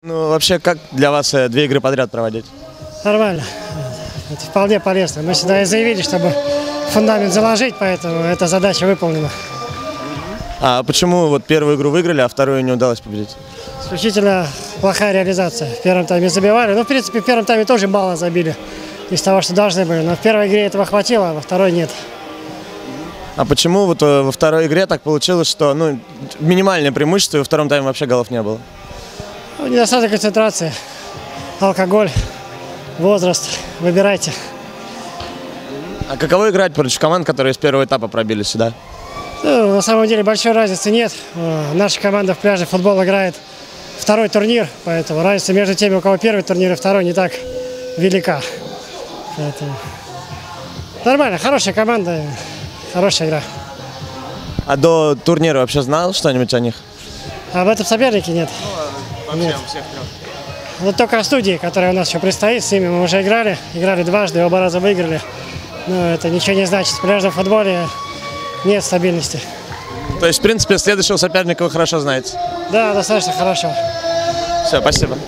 Ну, вообще, как для вас 2 игры подряд проводить? Нормально. Это вполне полезно. Мы сюда и заявили, чтобы фундамент заложить, поэтому эта задача выполнена. А почему вот первую игру выиграли, а вторую не удалось победить? Исключительно плохая реализация. В первом тайме забивали. Ну, в принципе, в первом тайме тоже мало забили из того, что должны были. Но в первой игре этого хватило, а во второй нет. А почему вот во второй игре так получилось, что минимальное преимущество, и во втором тайме вообще голов не было? Ну, недостаток концентрации, алкоголь, возраст. Выбирайте. А каково играть против команд, которые с первого этапа пробили сюда? Ну, на самом деле большой разницы нет. Наша команда в пляже футбол играет второй турнир, поэтому разница между теми, у кого первый турнир и второй, не так велика. Поэтому нормально, хорошая команда, хорошая игра. А до турнира вообще знал что-нибудь о них? А об этом сопернике нет. Нет. Вот только о студии, которая у нас еще предстоит, с ними мы уже играли дважды, оба раза выиграли. Но это ничего не значит. В пляжном футболе нет стабильности. То есть, в принципе, следующего соперника вы хорошо знаете? Да, достаточно хорошо. Все, спасибо.